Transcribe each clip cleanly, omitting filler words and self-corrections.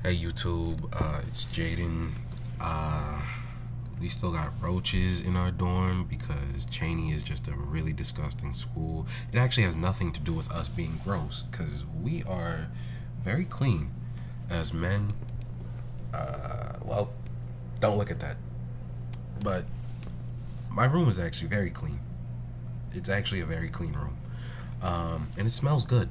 Hey YouTube, it's Jaden. We still got roaches in our dorm because Cheney is just a really disgusting school. It actually has nothing to do with us being gross because we are very clean as men. Well, don't look at that. But my room is actually very clean. It's actually a very clean room. And it smells good.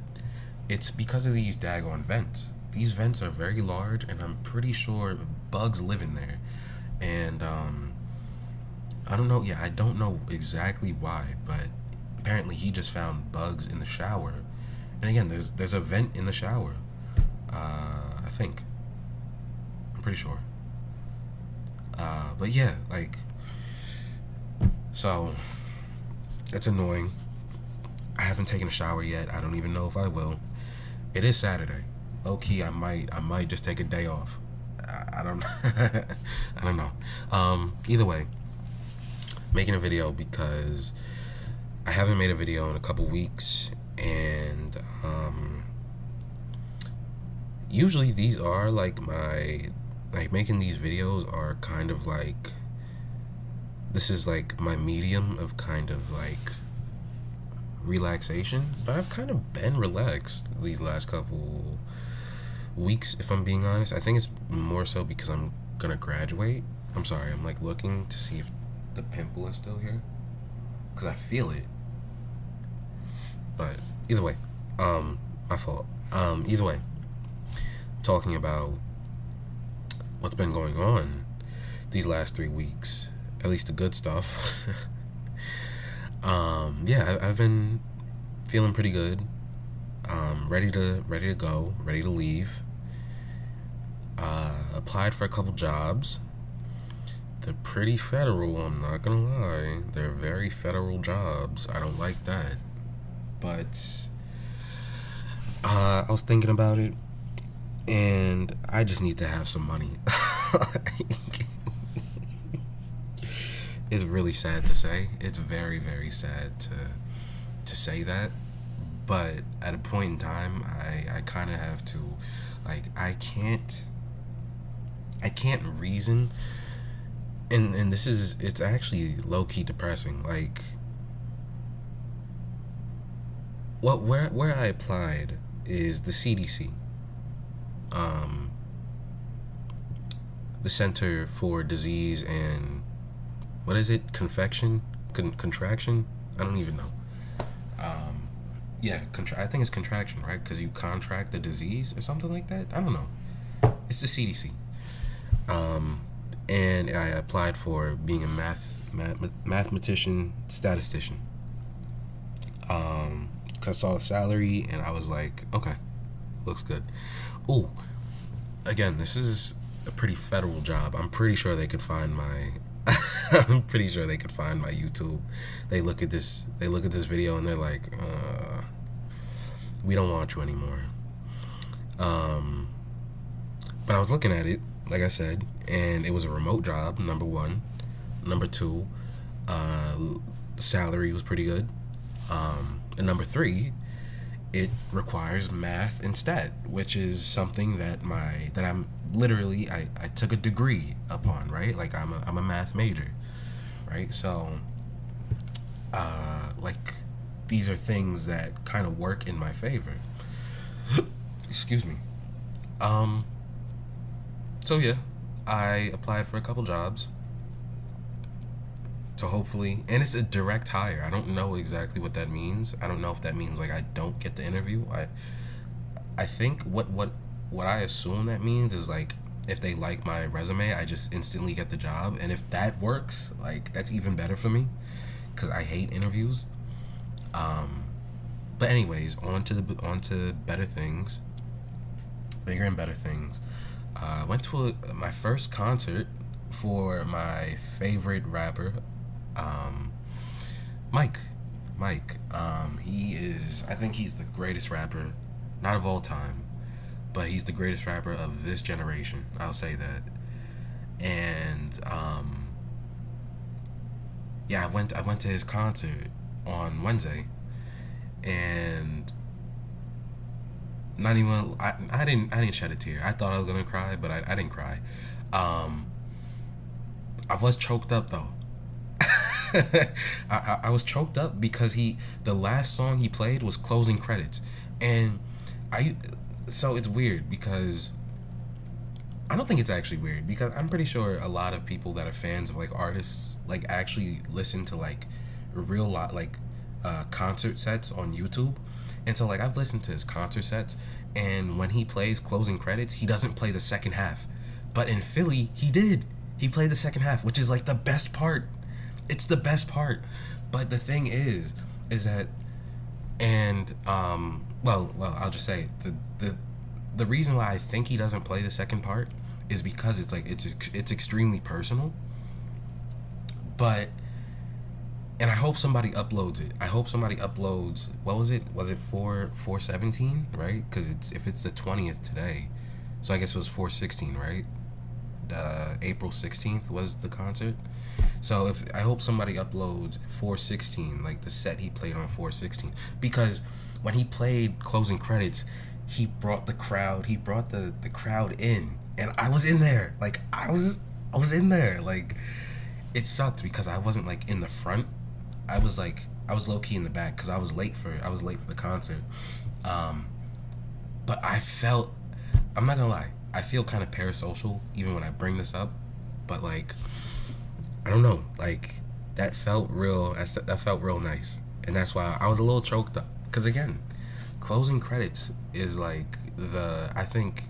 It's because of these daggone vents. These vents are very large, and I'm pretty sure bugs live in there. And I don't know. Yeah, I don't know exactly why, but apparently he just found bugs in the shower. And again, there's a vent in the shower. I think. I'm pretty sure. But yeah, like, so that's annoying. I haven't taken a shower yet. I don't even know if I will. It is Saturday. Low key, I might just take a day off. I don't I don't know. Either way, making a video because I haven't made a video in a couple weeks, and usually these are like making these videos are kind of like, this is like my medium of kind of like relaxation, but I've kind of been relaxed these last couple weeks, if I'm being honest. I think it's more so because I'm gonna graduate. I'm sorry, I'm like looking to see if the pimple is still here because I feel it. But either way, my fault. Either way, talking about what's been going on these last 3 weeks, at least the good stuff. Yeah, I've been feeling pretty good. Ready to go, ready to leave. Applied for a couple jobs. They're pretty federal, I'm not gonna lie. They're very federal jobs. I don't like that. But I was thinking about it, and I just need to have some money. It's really sad to say. It's very, very sad to say that. But at a point in time, I kind of have to, like, I can't reason, and this is, it's actually low key depressing. Like, where I applied is the CDC, um, the Center for Disease and, what is it? Contraction? I don't even know. Yeah, I think it's contraction, right? Because you contract the disease or something like that. I don't know. It's the CDC. And I applied for being a mathematician, statistician. 'Cause I saw the salary and I was like, okay, looks good. Ooh, again, this is a pretty federal job. I'm pretty sure they could find my. I'm pretty sure they could find my YouTube. They look at this. They look at this video and they're like, "We don't want you anymore." But I was looking at it, like I said, and it was a remote job. Number one, number two, the salary was pretty good. And number three, it requires math and stat, which is something that I'm literally, I took a degree upon, right? Like I'm a math major, right? So like, these are things that kind of work in my favor. Excuse me. So yeah, I applied for a couple jobs. So hopefully, and it's a direct hire. I don't know exactly what that means. I don't know if that means like I don't get the interview. I think what I assume that means is like, if they like my resume, I just instantly get the job. And if that works, like, that's even better for me because I hate interviews. But anyways, on to better things, bigger and better things. I went to my first concert for my favorite rapper, um, Mike. Mike. He is. I think he's the greatest rapper, not of all time, but he's the greatest rapper of this generation. I'll say that. And yeah, I went to his concert on Wednesday, and Not even I didn't shed a tear. I thought I was gonna cry, but I didn't cry. Um, I was choked up though. I was choked up because the last song he played was closing credits, and I so it's weird because I don't think it's actually weird because I'm pretty sure a lot of people that are fans of like artists like actually listen to like real lot like concert sets on YouTube. And so like I've listened to his concert sets, and when he plays closing credits, he doesn't play the second half. But in Philly, he did. He played the second half, which is like the best part. It's the best part. But the thing is that and well, I'll just say the reason why I think he doesn't play the second part is because it's like it's extremely personal. But and I hope somebody uploads it. I hope somebody uploads. What was it? Was it 4/17? Right? Because if it's the 20th today, so I guess it was 4/16, right? April 16th was the concert. So if I hope somebody uploads 4/16, like the set he played on 4/16, because when he played closing credits, he brought the crowd. He brought the crowd in, and I was in there. Like I was in there. Like it sucked because I wasn't like in the front. I was low key in the back because I was late for the concert. Um, but I felt I'm not gonna lie, I feel kind of parasocial even when I bring this up. But like I don't know, like that felt real nice, and that's why I was a little choked up because again, closing credits is like the I think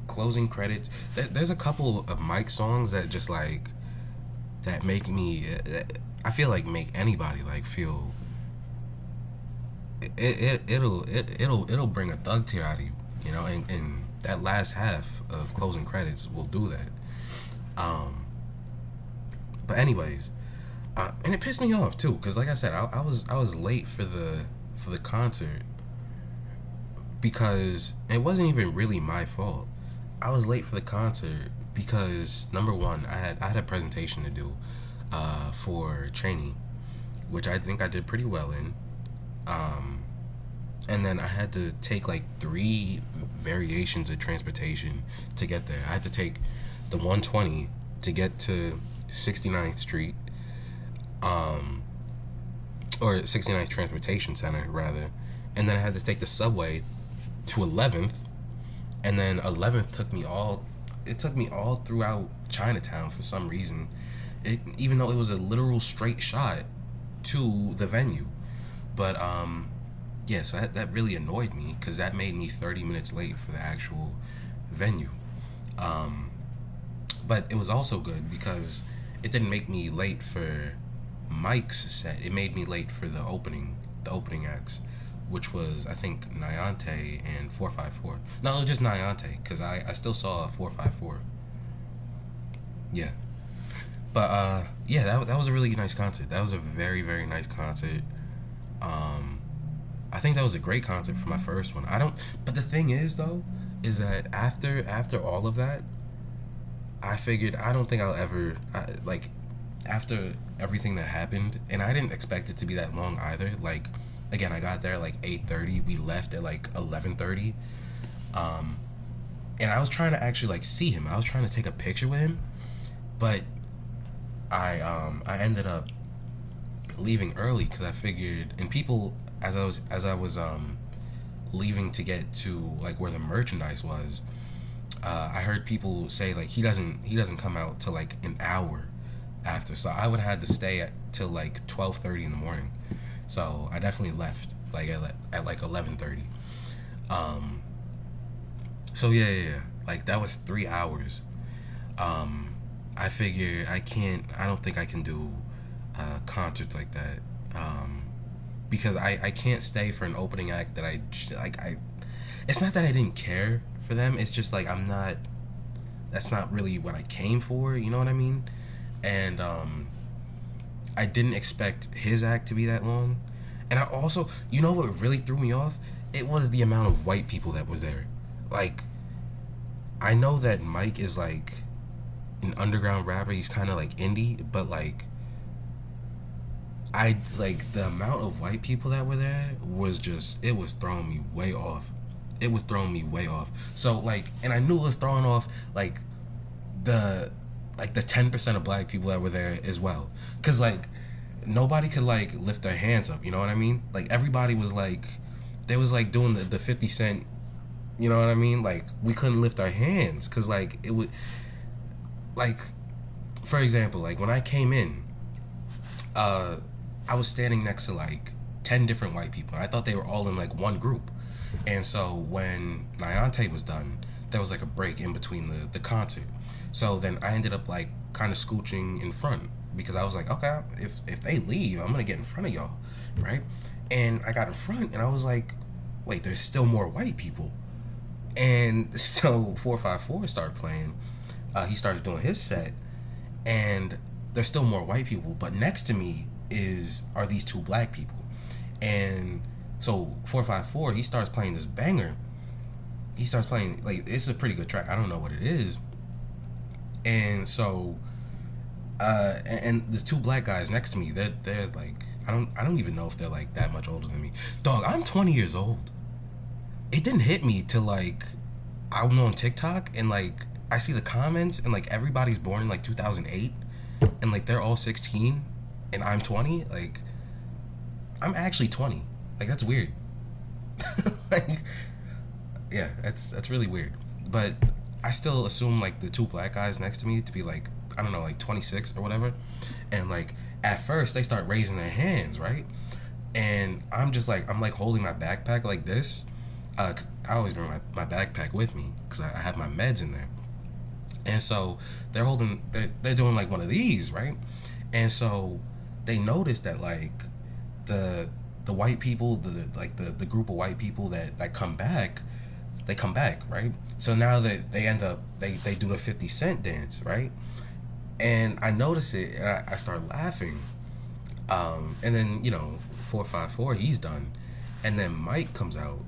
closing credits. There's a couple of Mike songs that just like that make me I feel like make anybody like feel it'll bring a thug tear out of you, you know, and that last half of closing credits will do that. um but anyways, and it pissed me off too because like I said, I was late for the concert because it wasn't even really my fault. I was late for the concert because number one, I had a presentation to do for Cheney, which I think I did pretty well in. Um, and then I had to take like three variations of transportation to get there. I had to take the 120 to get to 69th Street, um, or 69th Transportation Center rather, and then I had to take the subway to 11th, and then 11th took me all. It took me all throughout Chinatown for some reason. Even though it was a literal straight shot to the venue, but yeah, so that really annoyed me because that made me 30 minutes late for the actual venue. Um, but it was also good because it didn't make me late for Mike's set. It made me late for the opening acts, which was I think Niante and 454. No, it was just Niante because I still saw 454. Yeah, but yeah, that was a really nice concert. That was a very nice concert. Um, I think that was a great concert for my first one. I don't. But the thing is though, is that after all of that, I figured I don't think I'll ever like after everything that happened, and I didn't expect it to be that long either. Like again, I got there at like 8:30. We left at like 11:30. Um, and I was trying to actually like see him. I was trying to take a picture with him, but I ended up leaving early because I figured, and people as I was leaving to get to like where the merchandise was, I heard people say like he doesn't come out till like an hour after, so I would have had to stay till like 12:30 in the morning. So I definitely left like at like 11:30. Um, so yeah, like that was 3 hours. I figure I don't think I can do concerts like that. Because I can't stay for an opening act that I it's not that I didn't care for them, it's just like that's not really what I came for, you know what I mean? And I didn't expect his act to be that long. And I also, you know what really threw me off? It was the amount of white people that was there. Like, I know that Mike is like an underground rapper, he's kind of like indie, but like I like the amount of white people that were there was just, it was throwing me way off. It was throwing me way off. So like, and I knew it was throwing off like the the 10% of black people that were there as well, because like nobody could like lift their hands up, you know what I mean? Like everybody was like, they was like doing the 50 cent, you know what I mean? Like we couldn't lift our hands because like it would, like for example, like when I came in, uh I was standing next to like 10 different white people. I thought they were all in like one group. And so when Niante was done, there was like a break in between the concert. So then I ended up like kind of scooching in front because I was like, okay, if they leave, I'm gonna get in front of y'all, right? And I got in front and I was like, wait, there's still more white people. And so 454 started playing. He starts doing his set, and there's still more white people. But next to me are these two black people, and so 454 he starts playing this banger. He starts playing like it's a pretty good track. I don't know what it is, and so and the two black guys next to me, they're like I don't even know if they're like that much older than me. Dog, I'm 20 years old. It didn't hit me till like I'm on TikTok and like I see the comments and like everybody's born in like 2008 and like they're all 16 and I'm 20. Like I'm actually 20. Like that's weird. Like yeah, that's really weird. But I still assume like the two black guys next to me to be like, I don't know, like 26 or whatever. And like at first they start raising their hands, right? And I'm like holding my backpack like this. I always bring my backpack with me because I have my meds in there. And so they're doing like one of these, right? And so they noticed that like the white people, the group of white people that come back, they come back, right? So now that they end up they do the 50 Cent dance, right? And I notice it and I start laughing. And then, 454, he's done. And then Mike comes out.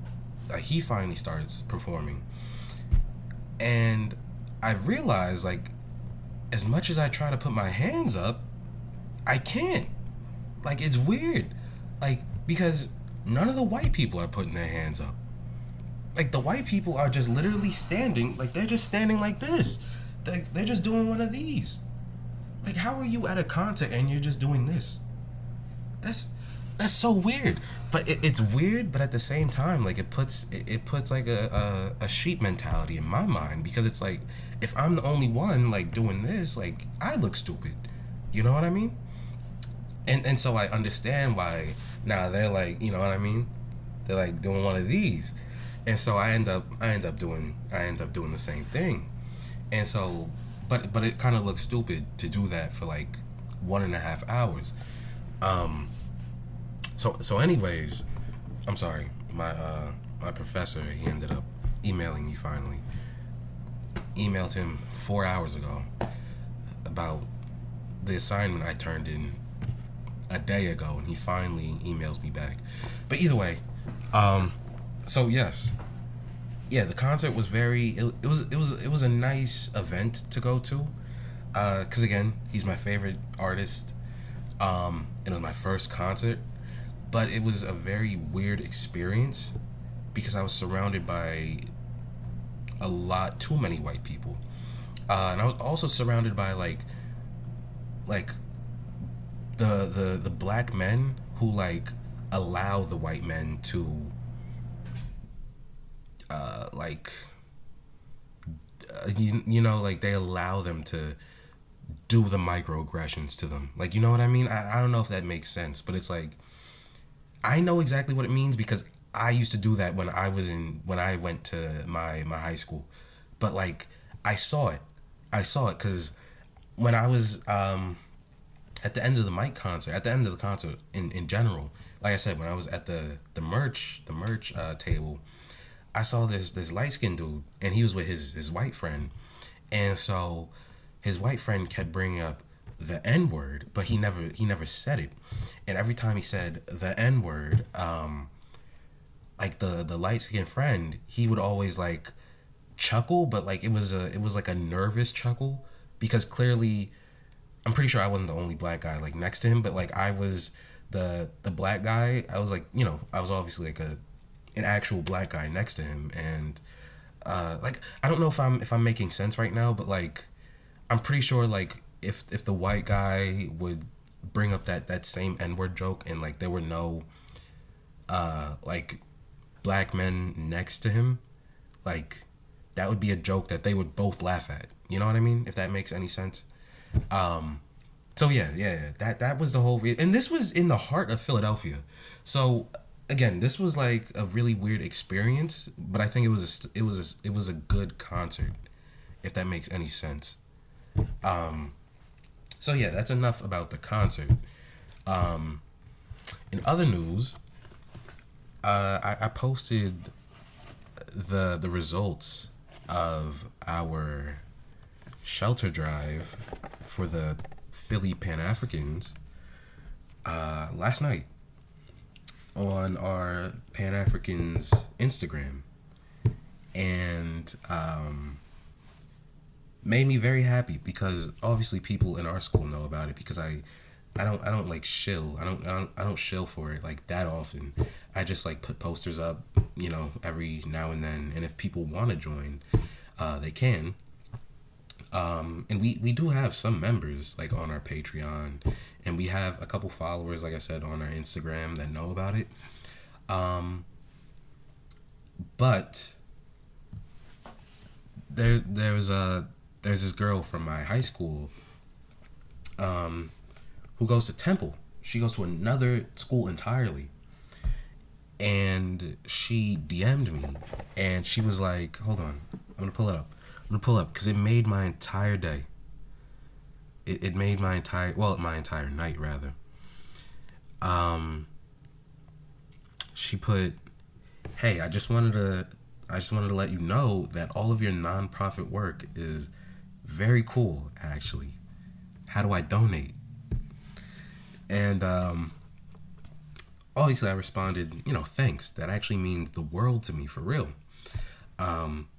He finally starts performing. And I realized, like, as much as I try to put my hands up, I can't. Like, it's weird. Like, because none of the white people are putting their hands up. Like, the white people are just literally standing, like, they're just standing like this. They're just doing one of these. Like, how are you at a concert and you're just doing this? That's so weird. But it's weird, but at the same time, like, it puts like a sheep mentality in my mind, because it's like, if I'm the only one like doing this, like, I look stupid. You know what I mean? And so I understand why now they're like, you know what I mean? They're like doing one of these. And so I end up doing the same thing. And so but it kind of looks stupid to do that for like 1.5 hours. So anyways, I'm sorry. My professor, he ended up emailing me finally. Emailed him 4 hours ago about the assignment I turned in a day ago, and he finally emails me back. But either way, so yes, yeah, the concert was it was a nice event to go to, because again, he's my favorite artist. It was my first concert, but it was a very weird experience because I was surrounded by too many white people, and I was also surrounded by like the black men who like allow the white men to like they allow them to do the microaggressions to them, like, you know what I mean? I don't know if that makes sense, but it's like I know exactly what it means because I used to do that when I went to my high school. But like I saw it because when I was at the end of the Mike concert, at the end of the concert in general, like I said, when I was at the merch table, I saw this light skinned dude, and he was with his white friend, and so his white friend kept bringing up the N word, but he never said it, and every time he said the N word, like the light skinned friend, he would always like chuckle, but like it was like a nervous chuckle, because clearly I'm pretty sure I wasn't the only black guy like next to him, but like I was the black guy, I was like, I was obviously like an actual black guy next to him, and like I don't know if I'm making sense right now, but like I'm pretty sure like if the white guy would bring up that same N-word joke and like there were no like black men next to him, like that would be a joke that they would both laugh at. You know what I mean? If that makes any sense. So yeah. That was the whole and this was in the heart of Philadelphia. So again, this was like a really weird experience, but I think it was a good concert, if that makes any sense. So yeah, that's enough about the concert. In other news, I posted the results of our shelter drive for the Philly Pan Africans last night on our Pan Africans Instagram, and made me very happy because obviously people in our school know about it because I don't like shill. I don't shill for it like that often. I just like put posters up, every now and then, and if people want to join, they can. And we do have some members like on our Patreon, and we have a couple followers, like I said, on our Instagram that know about it. But there's this girl from my high school, who goes to Temple. She goes to another school entirely. And she DM'd me, and she was like, hold on, I'm gonna pull it up. Because it made my entire day. It made my entire night, rather. She put, hey, I just wanted to let you know that all of your nonprofit work is very cool, actually. How do I donate? And obviously I responded, thanks. That actually means the world to me, for real.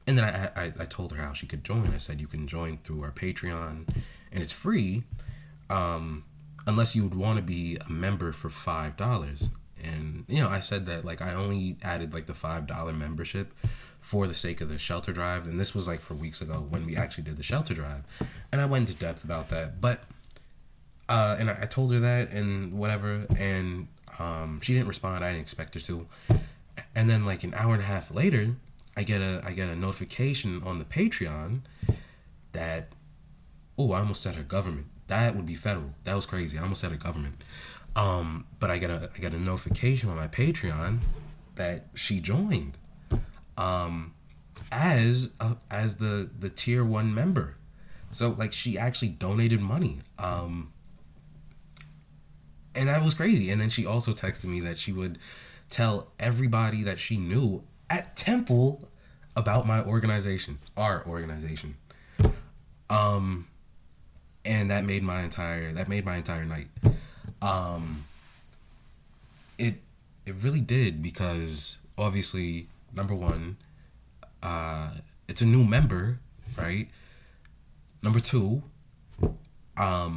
And then I told her how she could join. I said, you can join through our Patreon, and it's free, unless you would want to be a member for $5. And, I said that, like, I only added, like, the $5 membership for the sake of the shelter drive. And this was, like, for weeks ago when we actually did the shelter drive. And I went into depth about that. But, and I told her that and whatever. And she didn't respond. I didn't expect her to. And then, like, an hour and a half later, I get a notification on the Patreon that, I almost said her government. That would be federal. That was crazy. I almost said her government. But I get a notification on my Patreon that she joined, as the tier 1 member. So like she actually donated money. And that was crazy. And then she also texted me that she would tell everybody that she knew at Temple about my organization, our organization. And that made my entire night. It really did, because obviously, number one, it's a new member, right? Number two, I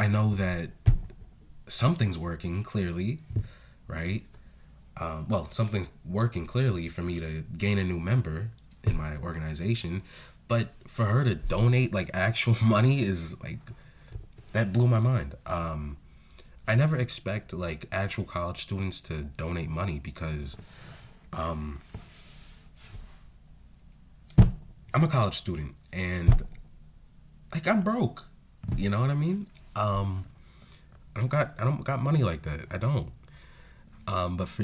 know that something's working clearly, right? Something's working clearly for me to gain a new member in my organization, but for her to donate like actual money is like, that blew my mind. I never expect like actual college students to donate money because I'm a college student and like I'm broke. You know what I mean? I don't got money like that. I don't. But for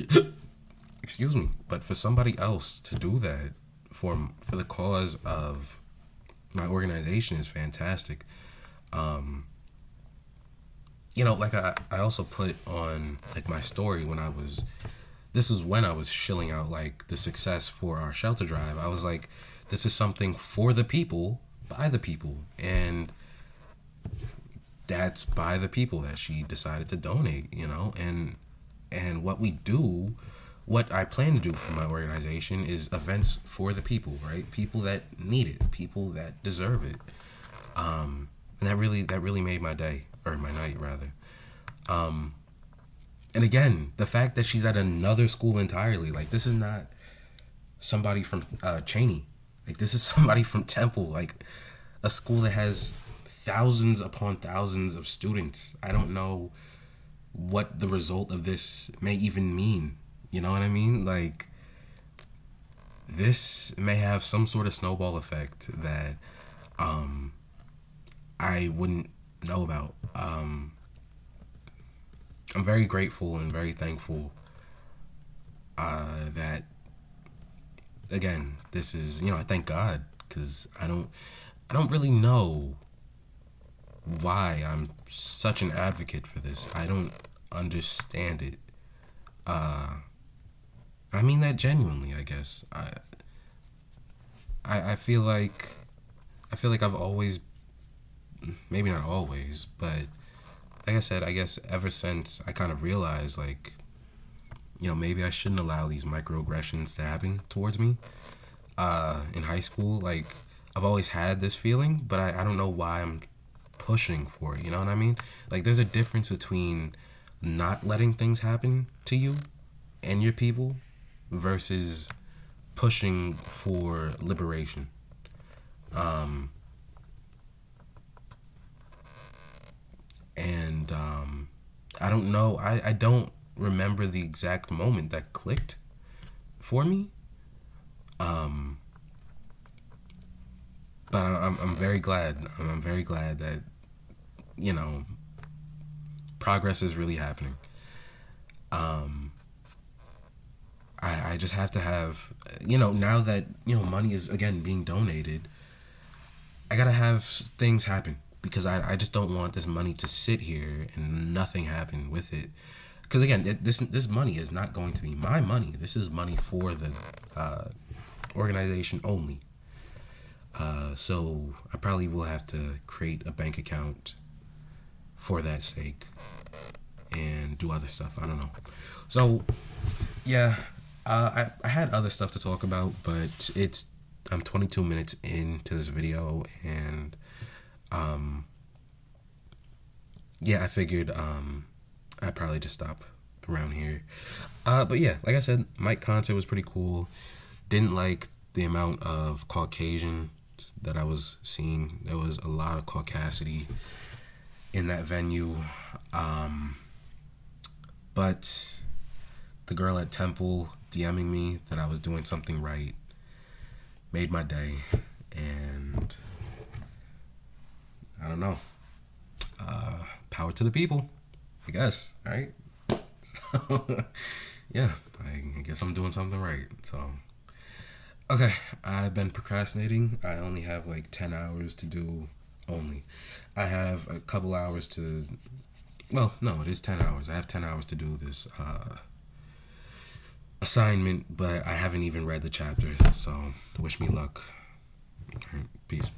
excuse me, but for somebody else to do that for the cause of my organization is fantastic. Like I also put on like my story this was when I was shilling out like the success for our shelter drive. I was like, this is something for the people, by the people, and that's by the people that she decided to donate, and what I plan to do for my organization is events for the people, right? People that need it, people that deserve it. And that really made my day, or my night rather. And again, the fact that she's at another school entirely, like this is not somebody from Cheney. Like this is somebody from Temple, like a school that has thousands upon thousands of students. I don't know what the result of this may even mean. You know what I mean? Like this may have some sort of snowball effect that I wouldn't know about. I'm very grateful and very thankful that again, this is, you know, I thank God because I don't really know why I'm such an advocate for this. I don't understand it. I mean that genuinely, I guess. I feel like I've always, maybe not always, but like I said, I guess ever since I kind of realized, like, you know, maybe I shouldn't allow these microaggressions to happen towards me in high school. Like, I've always had this feeling, but I don't know why I'm pushing for it. You know what I mean? Like, there's a difference between not letting things happen to you and your people versus pushing for liberation. And I don't know. I don't remember the exact moment that clicked for me. But I'm very glad. I'm very glad that, you know, progress is really happening. I just have to have, you know, now that, you know, money is again being donated, I gotta have things happen because I just don't want this money to sit here and nothing happen with it. Because again, this money is not going to be my money. This is money for the organization only. So I probably will have to create a bank account for that sake and do other stuff. I don't know. So yeah, I had other stuff to talk about, but I'm 22 minutes into this video, and yeah, I figured I'd probably just stop around here. But yeah, like I said, Mike concert was pretty cool. Didn't like the amount of Caucasian that I was seeing. There was a lot of caucasity in that venue. But the girl at Temple DMing me that I was doing something right made my day. And I don't know. Power to the people, I guess, right? So, yeah, I guess I'm doing something right. So, okay, I've been procrastinating. I only have like 10 hours to do only. I have a couple hours to, well, no, it is 10 hours. I have 10 hours to do this assignment, but I haven't even read the chapter, so wish me luck. All right, peace.